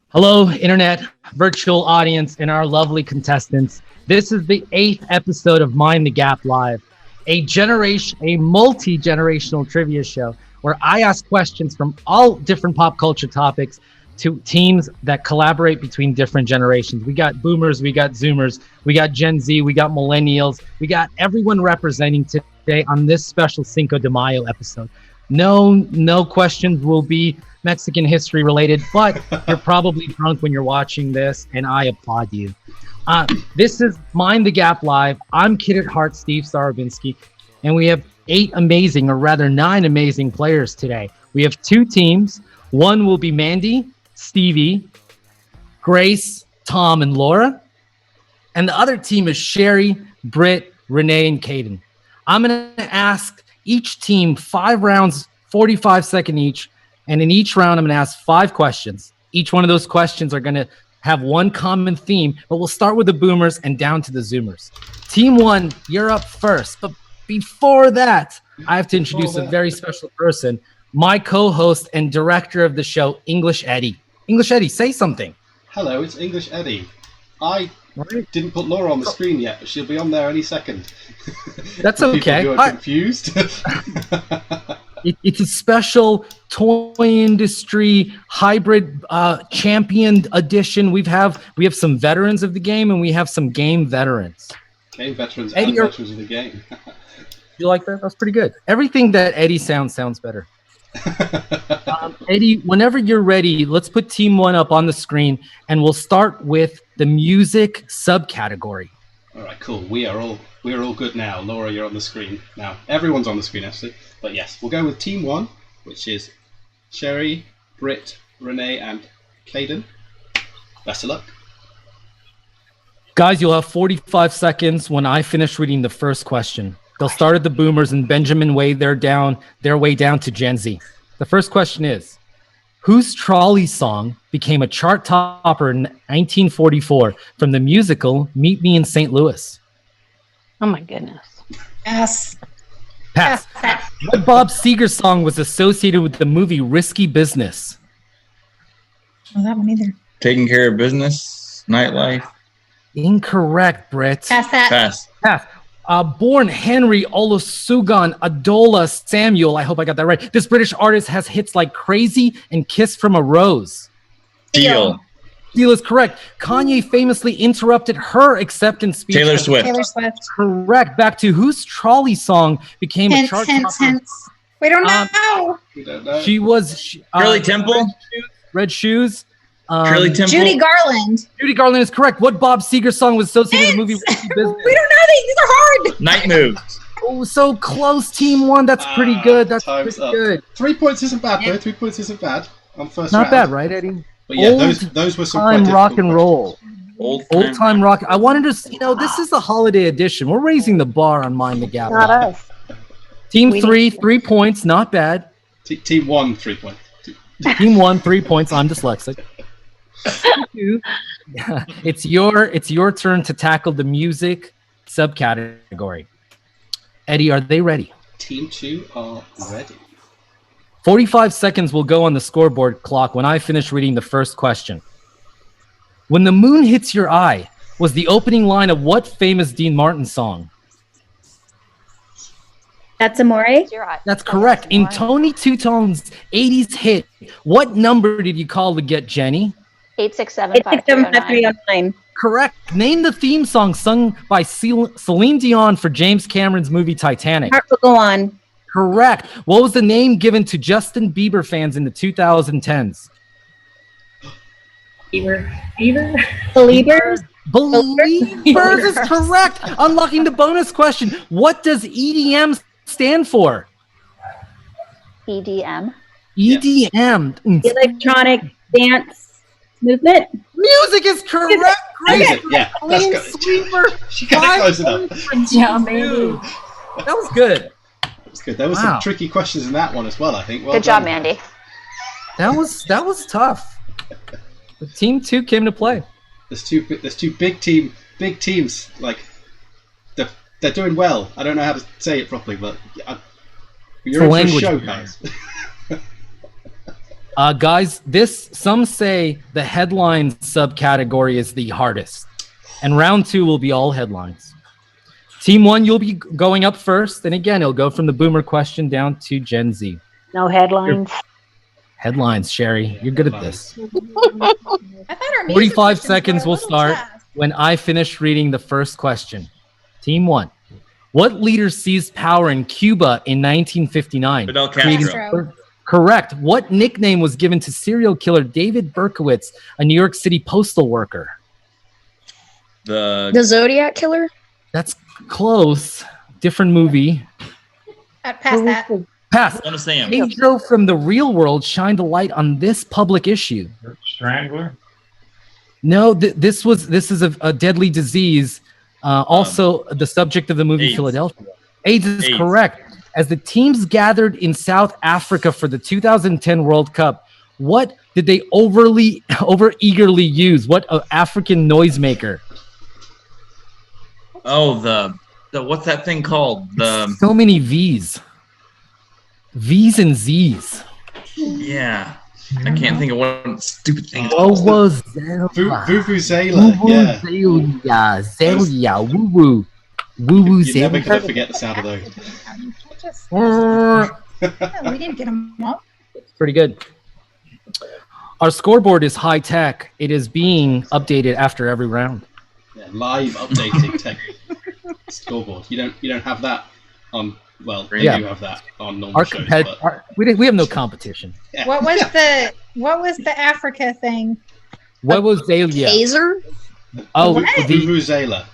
Hello, Internet, virtual audience, and our lovely contestants. This is the 8th episode of Mind the Gap Live, a multi-generational trivia show where I ask questions from all different pop culture topics to teams that collaborate between different generations. We got boomers, we got zoomers, we got Gen Z, we got millennials, we got everyone representing today on this special Cinco de Mayo episode. No questions will be Mexican history related, but you're probably drunk when you're watching this, and I applaud you. This is Mind the Gap Live. I'm Kid at Heart, Steve Starobinsky, and we have 9 amazing players today. We have 2 teams. One will be Mandy, Stevie, Grace, Tom, and Laura. And the other team is Sherry, Britt, Renee, and Caden. I'm going to ask each team 5 rounds, 45 seconds each. And in each round, I'm going to ask 5 questions. Each one of those questions are going to have one common theme, but we'll start with the boomers and down to the zoomers. Team 1, you're up first. But before that, I have to introduce a very special person, my co-host and director of the show, English Eddie. English Eddie, say something. Hello, it's English Eddie. I didn't put Laura on the screen yet, but she'll be on there any second. That's okay. People who are confused. It's a special toy industry hybrid champion edition. We have some veterans of the game, and we have some game veterans. Game veterans and veterans of the game. You like that? That's pretty good. Everything that Eddie sounds better. Eddie, whenever you're ready, let's put Team 1 up on the screen, and we'll start with the music subcategory. All right, cool. We are all good now. Laura, you're on the screen now. Everyone's on the screen actually, but yes, we'll go with Team 1, which is Sherry, Britt, Renee, and Caden. Best of luck. Guys, you'll have 45 seconds when I finish reading the first question. They'll start at the boomers and Benjamin way their way down to Gen Z. The first question is, whose trolley song became a chart topper in 1944 from the musical Meet Me in St. Louis? Oh my goodness. Pass. What Bob Seger song was associated with the movie Risky Business? Oh, that one either. Taking Care of Business, Nightlife. Incorrect, Brett. Pass. Born Henry Olusegun Adola Samuel, I hope I got that right. This British artist has hits like Crazy and Kiss from a Rose. Deal is correct. Kanye famously interrupted her acceptance speech. Taylor Swift. Correct. Back to whose trolley song became a chart topper? We don't know. We don't know. She was Shirley Temple. Red Shoes. Shirley Temple. Judy Garland. Judy Garland is correct. What Bob Seger song was associated with the movie Risky Business? We don't know these are hard. Night Moves. Oh, so close, Team 1. That's pretty good. That's pretty good. 3 points isn't bad, though. 3 points isn't bad on first Not round. bad, right, Eddie? But yeah, those were some time rock and roll. Old time rock. I wanted to, this is the holiday edition. We're raising the bar on Mind the Gap. Not us. Team 3, 3 points. Not bad. Team 1, 3 points. Team 1, 3 points. I'm dyslexic. It's your turn to tackle the music subcategory. Eddie, are they ready? Team 2 are ready. 45 seconds will go on the scoreboard clock when I finish reading the first question. When the moon hits your eye was the opening line of what famous Dean Martin song? That's Amore. That's correct. In Tony Two-Tone's 80s hit, what number did you call to get Jenny? 8675309. Correct. Name the theme song sung by Celine Dion for James Cameron's movie Titanic. Heart will go on. Correct. What was the name given to Justin Bieber fans in the 2010s? Believers. Believers is correct. Unlocking the bonus question. What does EDM stand for? EDM. EDM. Electronic dance movement. Music is correct. Music, yeah. That's good. Sweeper. She got close enough. Yeah, maybe. That was good. That's good. There were some tricky questions in that one as well, I think. Well Good job, Mandy. That was tough. The team 2 came to play. There's two big teams. Like they're doing well. I don't know how to say it properly, but you're in for a show, guys. Guys, some say the headlines subcategory is the hardest. And round 2 will be all headlines. Team 1, you'll be going up first. And again, it'll go from the boomer question down to Gen Z. No headlines. Headlines, Sherry. You're good at this. I thought our music 45 questions seconds were a will little start fast. when I finish reading the first question. Team 1. What leader seized power in Cuba in 1959? Fidel Creating- Castro. Correct. What nickname was given to serial killer David Berkowitz, a New York City postal worker? The The Zodiac Killer? That's close. Different movie. Past that. Pass. Son of Sam. Pedro from the real world shined a light on this public issue. Strangler. No, this is a deadly disease. Also, the subject of the movie AIDS. Philadelphia. AIDS is AIDS. correct. As the teams gathered in South Africa for the 2010 World Cup, what did they over eagerly use? What African noisemaker? Oh, the what's that thing called? The So many V's. V's and Z's. yeah. I can't think of what stupid thing. it's What called. was Vuvuzela, yeah. Zelia, woo woo. Woo woo You're never Zelia. going to forget the sound of those. We didn't get them all. Pretty good. Our scoreboard is high tech. It is being updated after every round. Yeah, live updating tech scoreboard. You don't have that on. Well, you Yeah. do have that on normal shows. But, We have no competition. yeah. What was the Africa thing? What was Zelia? Taser? Oh, What? the Vuvuzela.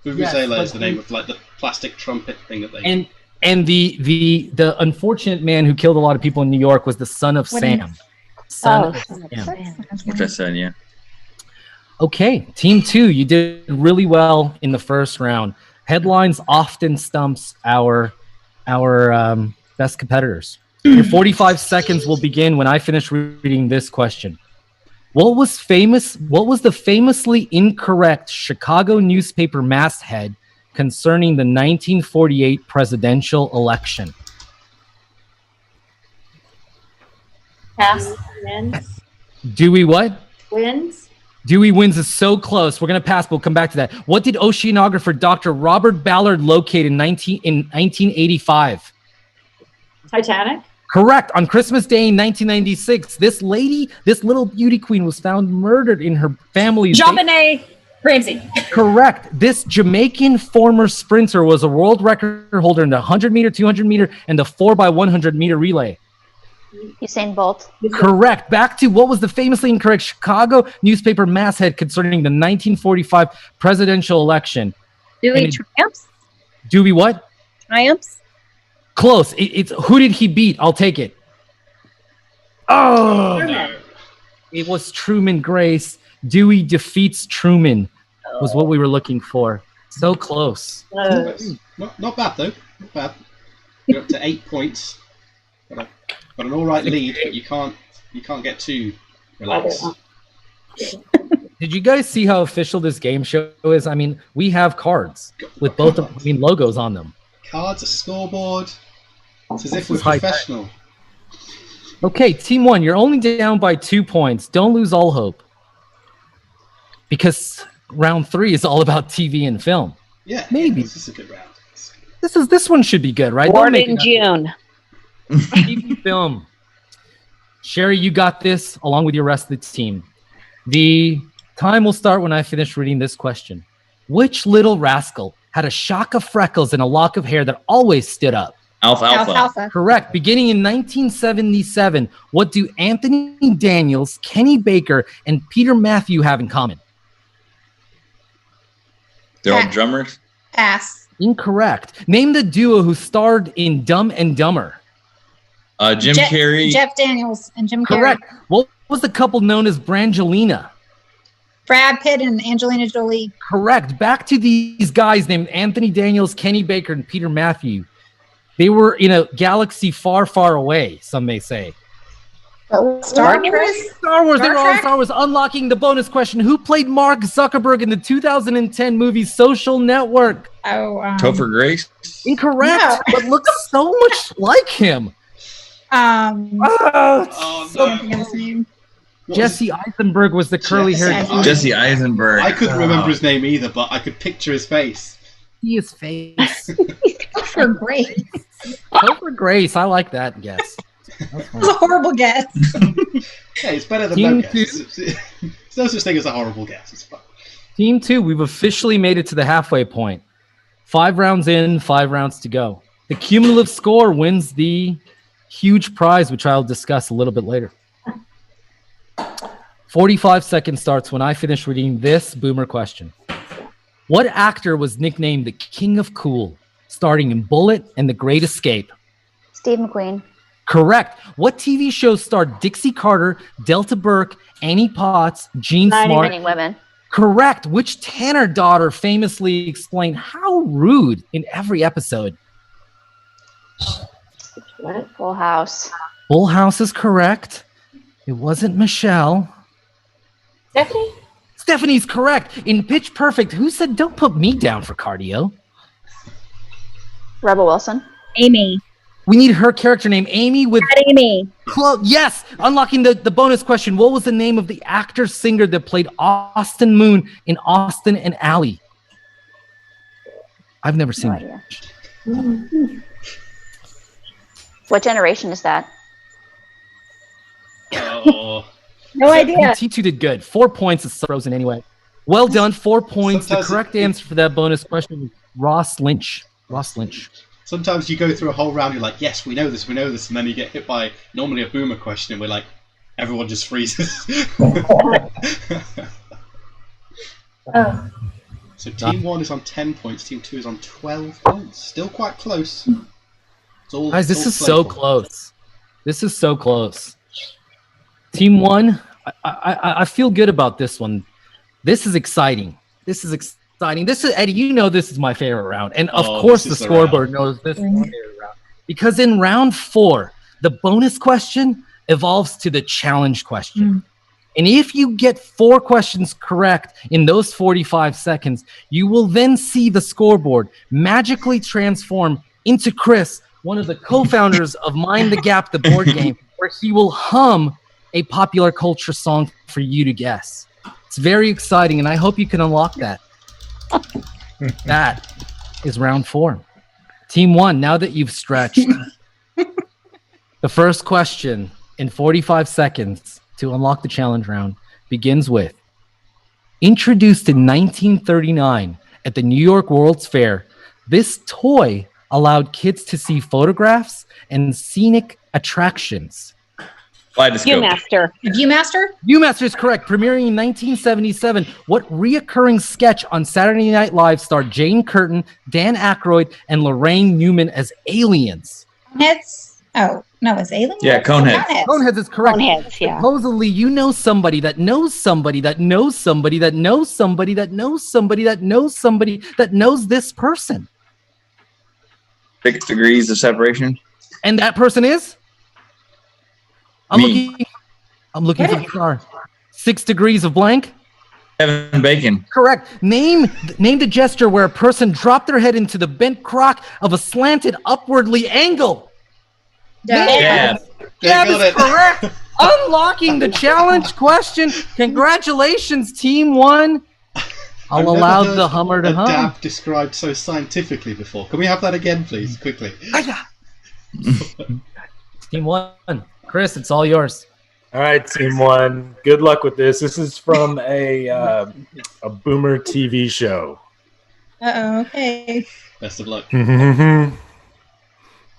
Vuvuzela Yes, is the name of like the plastic trumpet thing that they. and the unfortunate man who killed a lot of people in New York was the son of What Sam. Son Oh, of Sam. Which I said, yeah. Okay, team 2, you did really well in the first round. Headlines often stumps our best competitors. Your 45 seconds will begin when I finish reading this question. What was the famously incorrect Chicago newspaper masthead concerning the 1948 presidential election? Pass. Wins. Dewey what? Wins. Dewey wins is so close. We're going to pass. We'll come back to that. What did oceanographer Dr. Robert Ballard locate in 1985? Titanic. Correct. On Christmas Day in 1996, this little beauty queen was found murdered in her family's JonBenet Ramsey. Correct. This Jamaican former sprinter was a world record holder in the 100-meter, 200-meter, and the 4x100-meter relay. Usain Bolt. Correct. Back to what was the famously incorrect Chicago newspaper masthead concerning the 1945 presidential election? Dewey And- Triumphs? Dewey what? Triumphs? Close. It's who did he beat? I'll take it. Oh, No. it was Truman Grace. Dewey defeats Truman was what we were looking for. So close. Not bad though. Not bad. You're up to 8 points. Got an all right lead, but you can't get too relaxed. Did you guys see how official this game show is? I mean, we have cards with both of logos on them. Cards, a scoreboard. It's as if we're This is high tech. professional. Okay, team 1, you're only down by 2 points. Don't lose all hope. Because round 3 is all about TV and film. Yeah, Maybe. this is a good round. This one should be good, right? Don't Born make in it June. TV film. Sherry, you got this along with your rest of the team. The time will start when I finish reading this question. Which little rascal had a shock of freckles and a lock of hair that always stood up? Alfalfa. Correct. Beginning in 1977, what do Anthony Daniels, Kenny Baker, and Peter Matthew have in common? They're all drummers. Pass. Incorrect. Name the duo who starred in Dumb and Dumber. Jim Carrey. Jeff Daniels and Jim Carrey. Correct. What was the couple known as Brangelina? Brad Pitt and Angelina Jolie. Correct. Back to these guys named Anthony Daniels, Kenny Baker, and Peter Matthew. They were in a galaxy far, far away, some may say. Star Trek. Star Wars. They Star were all Trek? Star Wars. Unlocking the bonus question. Who played Mark Zuckerberg in the 2010 movie Social Network? Oh, Topher Grace. Incorrect. No. But looks so much like him. Oh, I no. forget his name. What was- Jesse Eisenberg was the curly-haired. Jesse Jesse Eisenberg. I couldn't remember his name either, but I could picture his face. See his face. For great. Topher Grace. I like that guess. That's That fun. was a horrible guess. Hey, it's better than Team no guess. There's no such thing as a horrible guess. It's fun. Team 2, we've officially made it to the halfway point. 5 rounds in, 5 rounds to go. The cumulative score wins the huge prize, which I'll discuss a little bit later. 45 seconds starts when I finish reading this boomer question. What actor was nicknamed the King of Cool, starring in Bullet and The Great Escape? Steve McQueen. Correct. What TV show starred Dixie Carter, Delta Burke, Annie Potts, Jean Smart? Many women. Correct. Which Tanner daughter famously explained how rude in every episode? What? Full House. Full House is correct. It wasn't Michelle. Stephanie? Stephanie's correct. In Pitch Perfect, who said, "Don't put me down for cardio"? Rebel Wilson. Amy. We need her character name. Amy with Not Amy. yes. Unlocking the bonus question. What was the name of the actor singer that played Austin Moon in Austin and Ally? I've never seen No it. idea. What generation is that? Oh. No idea. T2 did good. 4 points is frozen anyway. Well done. 4 points. Sometimes The correct answer for that bonus question was Ross Lynch. Ross Lynch. Sometimes you go through a whole round, you're like, yes, we know this, and then you get hit by normally a boomer question, and we're like, everyone just freezes. Oh. So Team 1 is on 10 points, Team 2 is on 12 points. Still quite close. It's all, Guys, this it's all is so playful. close. This is so close. Team 1, I feel good about this one. This is exciting. This is exciting. This is, Eddie, you know this is my favorite round. And of Oh, course this the is the scoreboard knows this is my favorite round. Because in round 4, the bonus question evolves to the challenge question. And if you get 4 questions correct in those 45 seconds, you will then see the scoreboard magically transform into Chris, one of the co-founders of Mind the Gap, the board game, where he will hum a popular culture song for you to guess. It's very exciting, and I hope you can unlock that. That is round 4. Team 1, now that you've stretched, the first question in 45 seconds to unlock the challenge round begins with, introduced in 1939 at the New York World's Fair, this toy allowed kids to see photographs and scenic attractions. Kaleidoscope. Viewmaster. Viewmaster? Viewmaster is correct. Premiering in 1977, what reoccurring sketch on Saturday Night Live starred Jane Curtin, Dan Aykroyd, and Lorraine Newman as aliens? Heads? Oh, no, it's Alien? Yeah, Coneheads. Coneheads is correct. Boneheads, yeah. Supposedly, you know somebody that knows somebody that knows somebody that knows somebody that knows somebody that knows somebody that knows this person. 6 degrees of separation. And that person is? Me. I'm looking for the star. 6 degrees of blank? Kevin Bacon. Correct. Name the gesture where a person dropped their head into the bent crock of a slanted upwardly angle. Yeah. That got is it. correct. Unlocking the challenge question. Congratulations, Team 1. I've I'll never allow heard the hummer to a hum. dab described so scientifically before. Can we have that again, please, quickly? Team 1. Chris, it's all yours. All right, Team 1. Good luck with this. This is from a boomer TV show. Uh-oh, okay. Best of luck. Mm-hmm.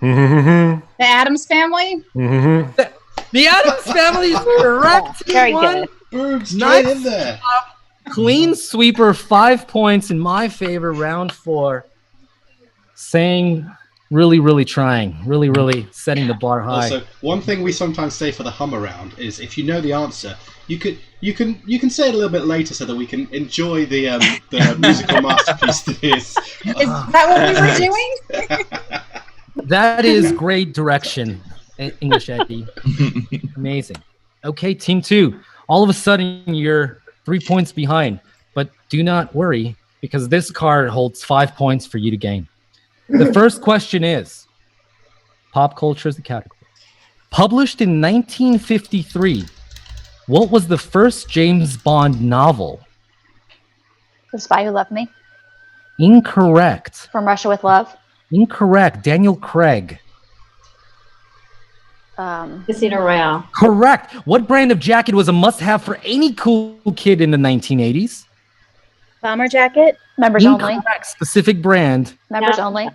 The Addams Family? The Addams Family is correct. Team Very 1. good. Boom, straight Nice. in there. Clean sweeper, 5 points in my favor, round 4. Saying, really trying, really setting the bar high. Also, one thing we sometimes say for the hum around is if you know the answer, you can say it a little bit later so that we can enjoy the musical masterpiece that is. Is that what we were doing? That is great direction, English Eddie. Amazing. Okay, Team 2. All of a sudden, you're 3 points behind, but do not worry because this card holds 5 points for you to gain. The first question is, pop culture is the category. Published in 1953, what was the first James Bond novel? The Spy Who Loved Me. Incorrect. From Russia with Love. Incorrect. Daniel Craig. Casino Royale. Correct. What brand of jacket was a must-have for any cool kid in the 1980s? Bomber jacket. Members only. Incorrect. Specific brand. Members Yeah. only.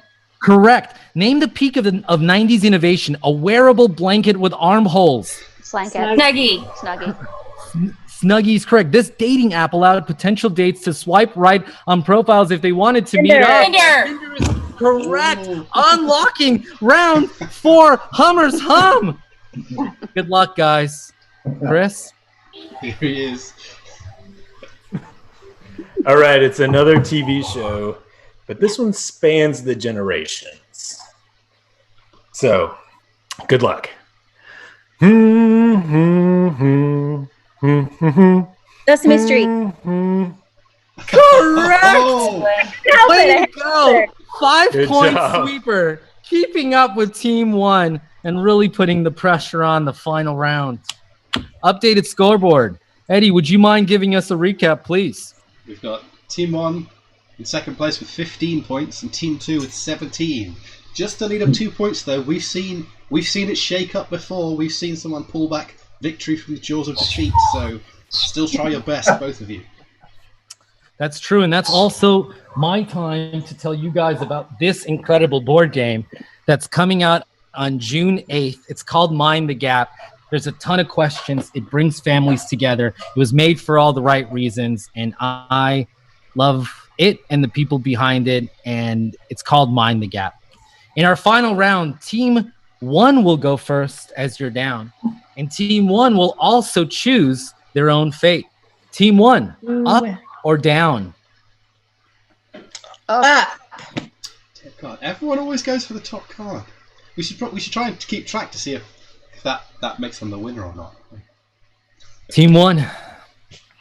Correct. Name the peak of 90s innovation. A wearable blanket with armholes. Slanket. Snuggie. Snuggie. Snuggies, correct. This dating app allowed potential dates to swipe right on profiles if they wanted to meet up. Tinder. Correct. Unlocking round 4. Hummers hum. Good luck, guys. Chris? Here he is. All right, it's another TV show, but this one spans the generations. So, good luck. Sesame Street. Correct. Oh, Way to go. 5 Good point job. sweeper. Keeping up with Team 1 and really putting the pressure on the final round. Updated scoreboard. Eddie, would you mind giving us a recap, please? we've got Team 1 in second place with 15 points and Team 2 with 17. Just to lead up 2 points, though, we've seen it shake up before. We've seen someone pull back victory from the jaws of defeat. So still try your best, both of you. That's true, and that's also my time to tell you guys about this incredible board game that's coming out on June 8th. It's called Mind the Gap. There's a ton of questions. It brings families together. It was made for all the right reasons, and I love it and the people behind it, and it's called Mind the Gap. In our final round, Team 1 will go first as you're down, and Team 1 will also choose their own fate. Team 1, up or down? Up. Top card. Everyone always goes for the top card. We should try and keep track to see if that makes them the winner or not. Team 1,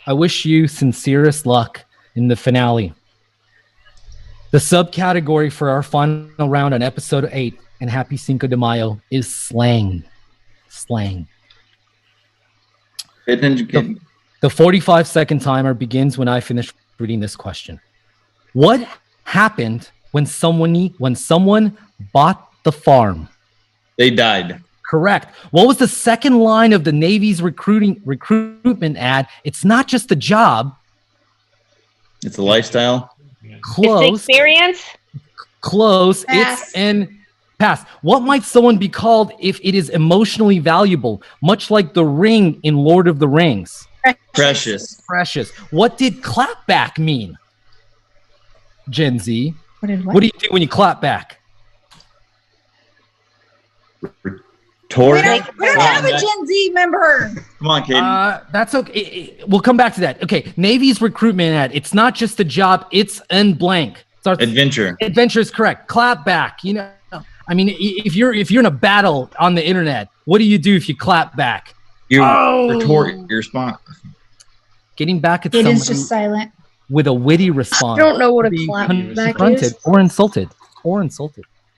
I wish you sincerest luck in the finale. The subcategory for our final round on episode 8 and Happy Cinco de Mayo is slang. Slang. Pay attention, kid. The 45-second timer begins when I finish reading this question. What happened when someone bought the farm? They died. Correct. What was the second line of the Navy's recruitment ad? It's not just a job. It's a lifestyle. Close. It's experience. Close. Pass. It's an pass. What might someone be called if it is emotionally valuable, much like the ring in Lord of the Rings? Precious. Precious. What did clapback mean? Gen Z. What do you do when you clap back? Toward. We don't have a Gen Z member. Come on, kid. That's okay. We'll come back to that. Okay. Navy's recruitment ad. It's not just a job. It's an blank. Starts Adventure. Adventure is correct. Clap back. You know, I mean, if you're in a battle on the internet, what do you do if you clap back? You retort your response. Getting back at It someone is just silent. with a witty response. I don't know what a Being clapback confronted is. or insulted.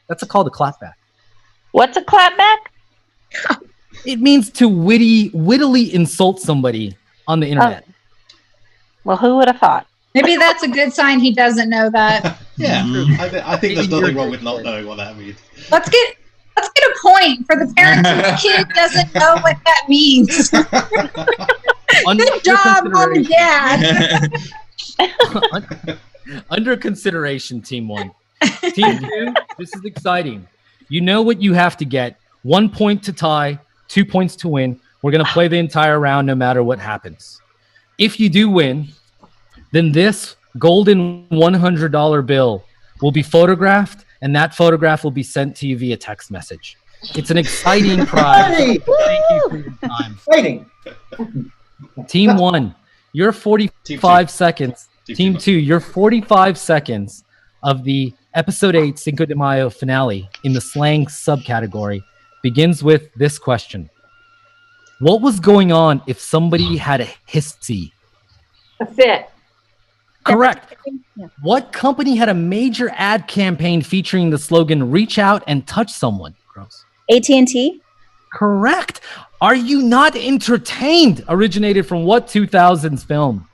That's called a clapback. What's a clapback? It means to wittily insult somebody on the internet. Well, who would have thought? Maybe that's a good sign he doesn't know that. Yeah, I think there's nothing wrong with not knowing what that means. Let's get a point for the parent whose kid doesn't know what that means. Good job, mom and dad. Under consideration, Team 1. Team 2, this is exciting. You know what you have to get. 1 point to tie, 2 points to win. We're going to play the entire round no matter what happens. If you do win, then this golden $100 bill will be photographed, and that photograph will be sent to you via text message. It's an exciting prize. Hey! Thank you for your time. Waiting. Team 1, your 45 seconds. Team 2, your 45 seconds of the episode 8 Cinco de Mayo finale in the slang subcategory begins with this question. What was going on if somebody had a hissy? A fit. Correct. What company had a major ad campaign featuring the slogan "Reach out and touch someone"? Gross. AT&T. correct. Are you not entertained? Originated from what 2000s film?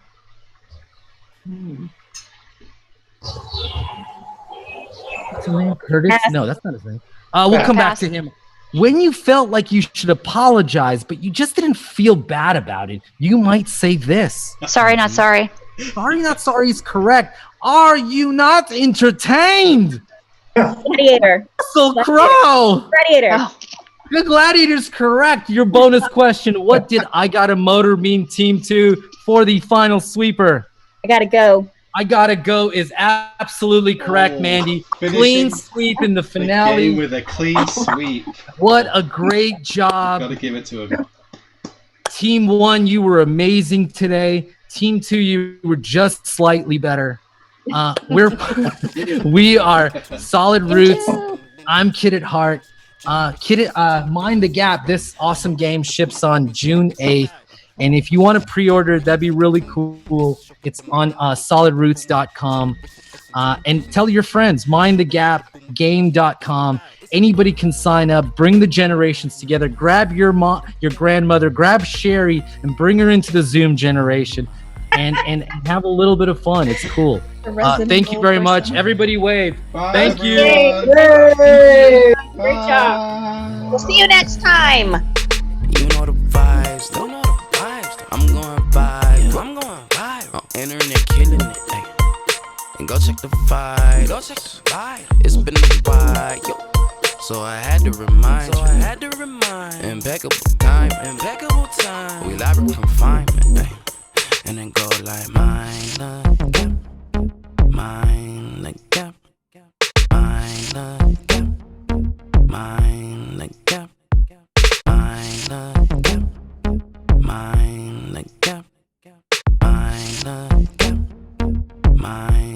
What's his name? Curtis? Pass. No, that's not his name. We'll come back Pass. to him. When you felt like you should apologize, but you just didn't feel bad about it, you might say this. Sorry, not sorry. Sorry, not sorry is correct. Are you not entertained? Gladiator. Russell Crowe. Gladiator. Oh, The Gladiator's correct. Your bonus question, what did I Got a Motor mean, Team 2, for the final sweeper? I gotta go. I Gotta Go is absolutely correct, Oh, Mandy. finishing Clean sweep in the The game finale. with a clean sweep. What a great job. Got to give it to him. Team 1, you were amazing today. Team 2, you were just slightly better. We are Solid Roots. I'm Kid at Heart. Mind the Gap. This awesome game ships on June 8th. And if you want to pre-order, that'd be really cool. It's on solidroots.com. And tell your friends, mindthegapgame.com. Anybody can sign up. Bring the generations together. Grab your grandmother, grab Sherry, and bring her into the Zoom generation. And have a little bit of fun. It's cool. Thank you very much. Everybody wave. Bye, Thank you. everyone. Great job. We'll see you next time. You know the vibes, don't know the vibes. I'm going vibe, I'm going vibe. I'm entering it, killing it, ay. And go check the vibe, It's been a while, yo. So I had to remind you. Impeccable time, We elaborate confinement, ay. And then go like mind the gap, mind the gap, mind the gap, mind the gap. Mind the gap, mind the gap, mind the gap, mind